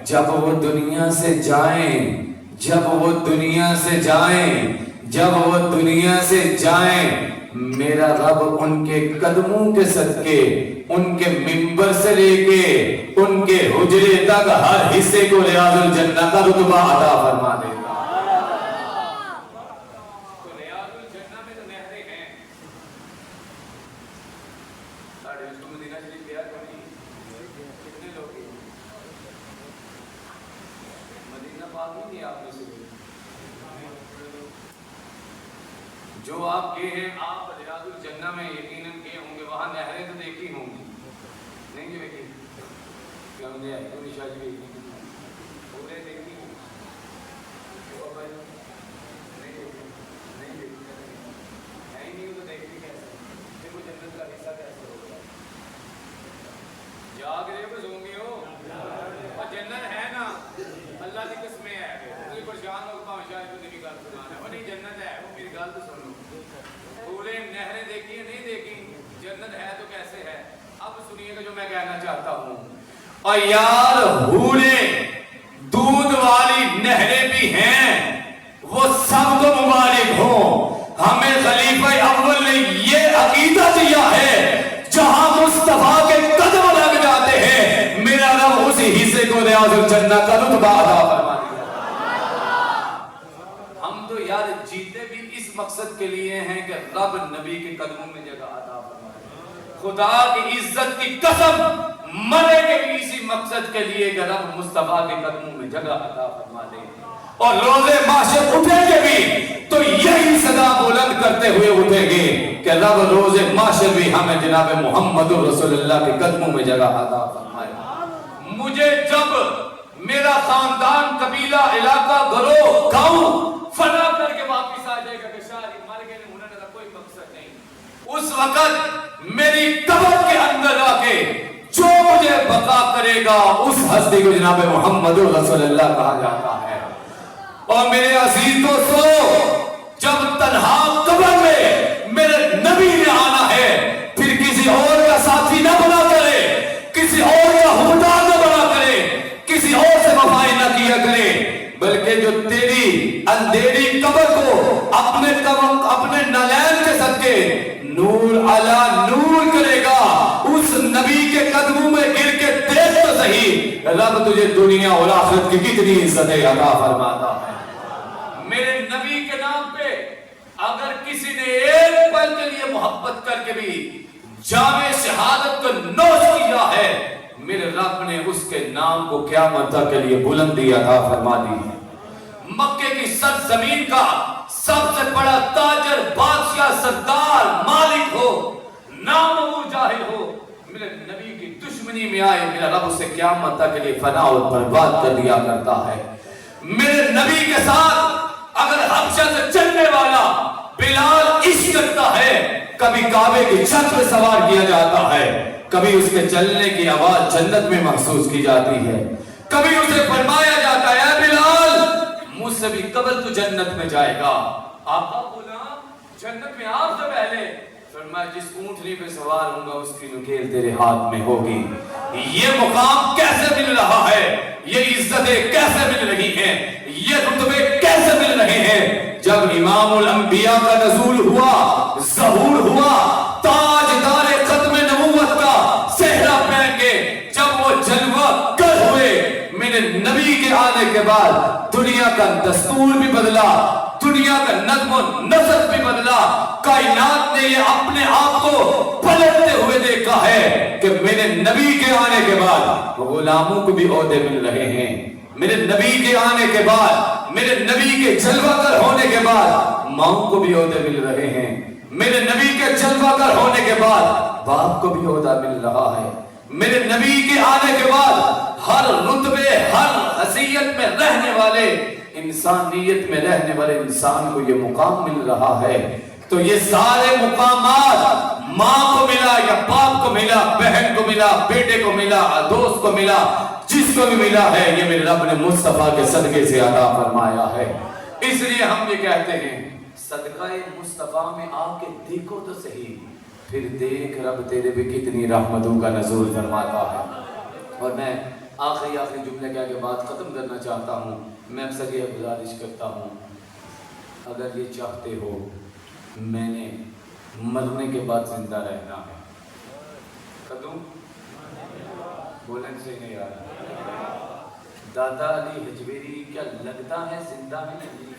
جب وہ دنیا سے جائیں, جب وہ دنیا سے جائیں, جب وہ دنیا سے جائیں, میرا رب ان کے قدموں کے صدقے, ان کے منبر سے لے کے ان کے حجرے تک ہر حصے کو ریاض الجنہ کا رتبہ عطا فرما دے گا. تو ریاض الجنہ میں تو نہریں ہیں. ساڑھے اس کو مدینہ شریف گیا کہ نہیں؟ کتنے لوگ ہیں؟ مدینہ پاک ہی نہیں آپ میں سے جو آپ گئے ہیں. آپ ریاض الجنہ میں یقیناً گئے ہوں گے, وہاں نہریں تو دیکھی ہوں گی, نہیں جی دیکھی؟ کیا مجھے ہے شاہ جی دیکھی پورے دیکھی نہیں دیکھی, نہیں دیکھی ہے ہی نہیں تو دیکھتی کیسے؟ دیکھو جنت کا حصہ کیسے ہوگا؟ جاگ رہے ہو سو گے ہو, اور جنت ہے نا, اللہ کی قسمیں ہے. کوئی پریشان ہو پاؤں شاید تو میری گل سنانا ہے, وہ نہیں جنت ہے, وہ میری گل تو سنو. پورے نہریں دیکھی ہے نہیں دیکھی, جنت ہے تو کیسے ہے؟ اب سنیے گا جو میں کہنا چاہتا ہوں. اور یار حوریں دودھ والی نہریں بھی ہیں, وہ سب کو مبارک ہوں. ہمیں خلیفہ اول نے یہ عقیدہ دیا ہے, جہاں مصطفیٰ کے قدم لگ جاتے ہیں میرا رب اسی حصے کو ریاض الجنہ کا رتبہ عطا فرما دیا. ہم تو یار جیتے بھی اس مقصد کے لیے ہیں کہ رب نبی کے قدموں میں جگہ عطا فرما دے. خدا کی عزت کی قسم مرے کے بھی اسی مقصد کے لیے کہ رب مصطفیٰ کے قدموں میں جگہ عطا فرما دے. اور روز محشر اٹھیں گے بھی تو یہی صدا بلند کرتے ہوئے اٹھیں گے کہ رب روز محشر بھی ہمیں جناب محمد رسول اللہ کے قدموں میں جگہ عطا فرمائے. مجھے جب میرا خاندان, قبیلہ, علاقہ, گروہ, گاؤں فنا کر کے واپس آ جائے گا کہ شاہی مر گئے نے, ہونے کا کوئی مقصد نہیں, اس وقت میری قبر کے اندر آ کے جو مجھے بقا کرے گا اس ہستی کو جناب محمد رسول اللہ کہا جاتا ہے. اور میرے عزیز دوستو, جب تنہا قبر میں میرے نبی نے آنا ہے, پھر کسی اور کا ساتھی نہ بنا کرے, کسی اور کا حکمدار نہ بنا کرے, کسی اور سے وفائی نہ کیا کرے, بلکہ جو تیری اندھیری قبر کو اپنے نالین کے صدقے نور علا نور کرے گا, اس نبی کے قدموں میں گر کے دیکھ تو صحیح, رب تجھے دنیا اور آخرت کی کتنی عزتیں عطا فرماتا ہے. میرے نبی کے نام پہ اگر کسی نے ایک پل کے لیے محبت کر کے بھی جام شہادت کو نوش کیا ہے، میرے رب نے اس کے نام کو قیامت تک کے لیے بلندی عطا فرما دی ہے۔ مکے کی سرزمین کا سب سے بڑا تاجر، بادشاہ، سردار، مالک ہو، نام وہ جاہل ہو، میرے نبی کی دشمنی میں آئے، میرا رب اسے قیامت تک کے لیے فنا اور برباد کر دیا کرتا ہے۔ میرے نبی کے ساتھ اگر حبشہ سے چلنے والا بلال عشق کرتا ہے، کبھی کعبے کی چھت پہ سوار کیا جاتا ہے، کبھی اس کے چلنے کی آواز جنت میں محسوس کی جاتی ہے، کبھی اسے فرمایا جاتا ہے اے بلال مجھ سے بھی قبل تو جنت میں جائے گا۔ آقا غلام جنت میں آپ سے پہلے فرمایا جس اونٹنی پہ سوار ہوں گا اس کی نکیل تیرے ہاتھ میں ہوگی۔ یہ مقام کیسے مل رہا ہے، یہ عزتیں کیسے مل رہی ہیں، یہ رتبے کیسے مل رہے ہیں؟ جب امام الانبیاء کا نزول ہوا، ظہور ہوا، تاجدار ختم نبوت کا صحرا پہن کے جب وہ جلوہ گر ہوئے، میرے نبی کے آنے کے بعد دنیا کا دستور بھی بدلا، دنیا کا نظم و نسق بھی بدلا۔ کائنات نے یہ اپنے آپ کو پلٹتے ہوئے دیکھا ہے کہ میرے نبی کے آنے کے بعد غلاموں کو بھی عہدے مل رہے ہیں، میرے نبی کے آنے کے بعد، میرے نبی کے جلوہ گر ہونے کے بعد ماؤں کو بھی عہدے مل رہے ہیں، میرے نبی کے جلوہ گر ہونے کے بعد باپ کو بھی عہدہ مل رہا ہے، میرے نبی کے آنے کے بعد ہر رتبے، ہر حیثیت میں رہنے والے انسانیت میں رہنے والے انسان کو یہ مقام مل رہا ہے۔ تو یہ سارے مقامات ماں کو ملا یا باپ کو ملا، بہن کو ملا، بیٹے کو ملا، دوست کو ملا، جس کو بھی ملا ہے، یہ میرے رب نے مصطفیٰ کے صدقے سے عطا فرمایا ہے۔ اس لیے ہم یہ کہتے ہیں صدقہ مصطفیٰ میں آ کے دیکھو تو صحیح، پھر دیکھ رب تیرے بھی کتنی رحمتوں کا نزول فرماتا ہے۔ اور میں آخری جملے کہہ کے بات ختم کرنا چاہتا ہوں۔ میں اکثر یہ گزارش کرتا ہوں، اگر یہ چاہتے ہو میں نے مرنے کے بعد زندہ رہنا ہے، قدم بولنے سے نہیں آ رہا۔ دادا علی حجویری کیا لگتا ہے زندہ ہے نہیں؟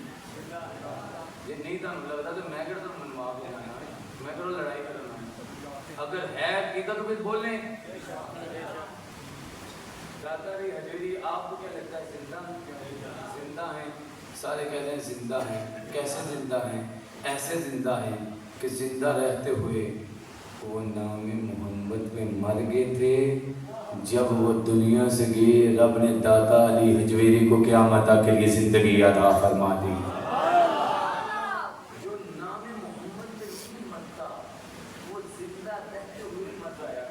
یہ نہیں تھا لگتا تو میں کرتا ہوں منوا دینا ہے، میں کرو لڑائی کرنا ہے، اگر ہے کیتا تو پھر بولیں۔ دادا علی حجویری آپ کو کیا لگتا ہے زندہ ہیں؟ سارے کہتے ہیں زندہ ہیں۔ کیسے زندہ ہیں؟ ایسے زندہ ہیں کہ زندہ رہتے ہوئے وہ نام محمد پہ مر گئے تھے، جب وہ دنیا سے گئے رب نے دادا علی حجویری کو قیامت کے لیے زندگی عطا فرما دی۔ جو نام محمد پہ نہیں مرتا وہ زندہ رہتے ہوئے مر گیا،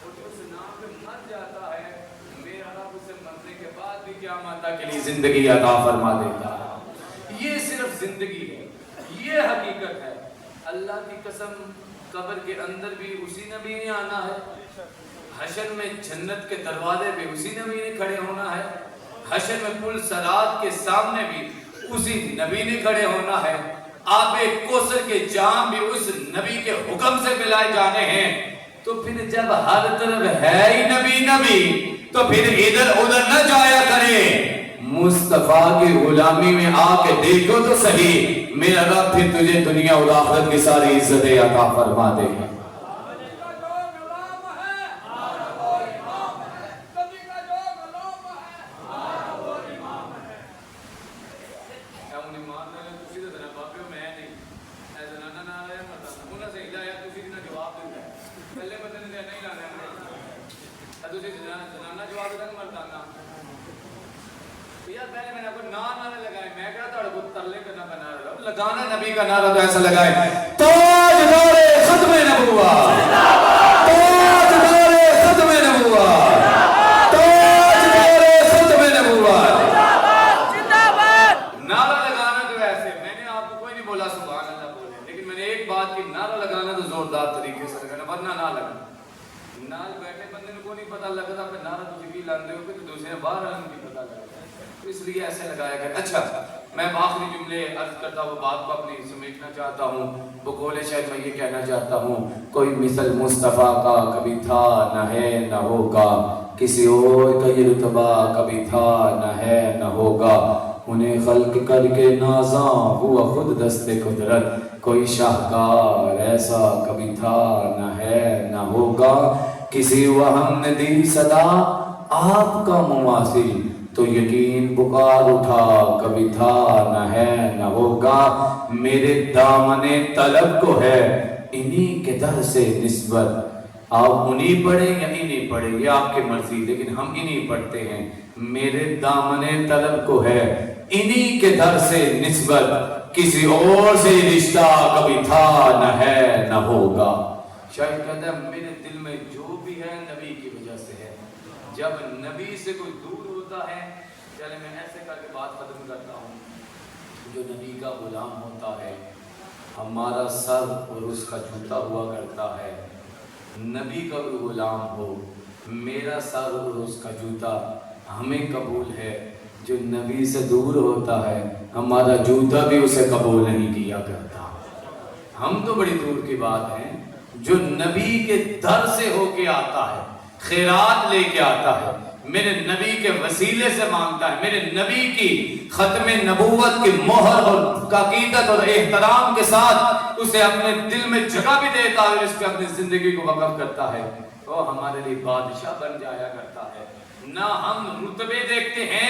اور اس نام پہ مر جاتا ہے میرا رب اسے مرنے کے بعد بھی قیامت کے لیے زندگی عطا فرما دیتا ہے۔ یہ صرف زندگی ہے، یہ حقیقت ہے۔ اللہ کی قسم قبر کے اندر بھی اسی نبی نے آنا ہے، حشر میں جنت کے دروازے پہ اسی نبی نے کھڑے ہونا ہے، حشر میں پل صراط کے سامنے بھی اسی نبی نے کھڑے ہونا ہے، آب کوثر کے جام بھی اس نبی کے حکم سے پلائے جانے ہیں۔ تو پھر جب ہر طرف ہے ہی نبی تو پھر ادھر ادھر نہ جایا کریں، مصطفیٰ کی غلامی میں آ کے دیکھو تو صحیح، میرا رب پھر تجھے دنیا اور آخرت کی ساری عزتیں عطا فرما دے گا۔ لگانا نبی کا نعرہ تو ایسا لگائے، تاجدار ختم نبوت، تاجدار ختم نبوت، تاجدار ختم نبوت، نعرہ لگانا تو ایسے۔ میں نے آپ کو کوئی نہیں بولا سبحان اللہ بولے، لیکن میں نے ایک بات کی، نعرہ لگانا تو زوردار طریقے سے لگانا، ورنہ نہ لگا۔ نال بیٹھے بندے کو نہیں پتہ لگتا کہ نعرہ تجھے بھی لاندے ہو کہ دوسرے باہر آنے کی پتہ لگتا، اس لیے ایسے لگایا گیا۔ اچھا میں آخری جملے عرض کرتا ہوں، بات کو اپنی سمیٹنا چاہتا ہوں، بقول شاید میں یہ کہنا چاہتا ہوں، کوئی مثل مصطفیٰ کا کبھی تھا نہ ہے نہ ہوگا، کسی اور کا یہ رتبہ کبھی تھا نہ ہے نہ ہوگا، انہیں خلق کر کے نازاں ہوا خود دست قدرت، کوئی شاہکار ایسا کبھی تھا نہ ہے نہ ہوگا، کسی وہم نے دی صدا آپ کا مماثل، تو یقین پکار اٹھا کبھی تھا نہ ہے نہ ہوگا، میرے دامن طلب کو ہے انہی کے در سے نسبت، آپ انہی پڑھیں یا انہی پڑھیں یہ آپ کی مرضی، لیکن ہم انہی پڑھتے ہیں، میرے دامن طلب کو ہے انہی کے در سے نسبت، کسی اور سے رشتہ کبھی تھا نہ ہے نہ ہوگا۔ شاید کہتا ہے میرے دل میں جو بھی ہے نبی کی وجہ سے ہے، جب نبی سے کوئی دور ہوتا ہے، چلے میں ایسے کر کے بات ختم کرتا ہوں، جو نبی کا غلام ہوتا ہے ہمارا سر اور اس کا جوتا ہوا کرتا ہے، نبی کا بھی غلام ہو میرا سر اور اس کا جوتا ہمیں قبول ہے، جو نبی سے دور ہوتا ہے ہمارا جوتا بھی اسے قبول نہیں کیا کرتا۔ ہم تو بڑی دور کی بات ہیں، جو نبی کے در سے ہو کے آتا ہے، خیرات لے کے آتا ہے، میرے نبی کے وسیلے سے مانگتا ہے، میرے نبی کی ختم نبوت کی مہر اور عقیدت اور احترام کے ساتھ اسے اپنے دل میں جگہ بھی دیتا ہے، اس پہ اپنی زندگی کو وقف کرتا ہے، وہ ہمارے لیے بادشاہ بن جایا کرتا ہے۔ نہ ہم رتبے دیکھتے ہیں،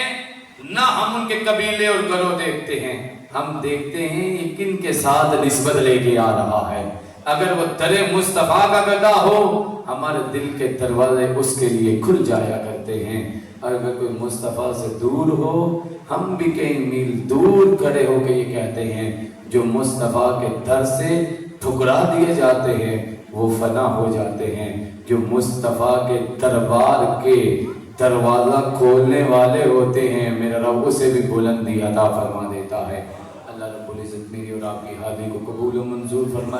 نہ ہم ان کے قبیلے اور گروہ دیکھتے ہیں، ہم دیکھتے ہیں یہ کن کے ساتھ نسبت لے کے آ رہا ہے۔ اگر وہ در مصطفیٰ کا گدا ہو ہمارے دل کے دروازے اس کے لیے کھل جایا کرتے ہیں، اور اگر کوئی مصطفیٰ سے دور ہو ہم بھی کئی میل دور کھڑے ہو کے یہ کہتے ہیں جو مصطفیٰ کے در سے ٹھکرا دیے جاتے ہیں وہ فنا ہو جاتے ہیں، جو مصطفیٰ کے دربار کے دروازہ کھولنے والے ہوتے ہیں میرا رب اسے بھی بلندی عطا فرما دیتا ہے۔ اللہ رب العزت میری اور آپ کی حاضری کو قبول و منظور فرمائے۔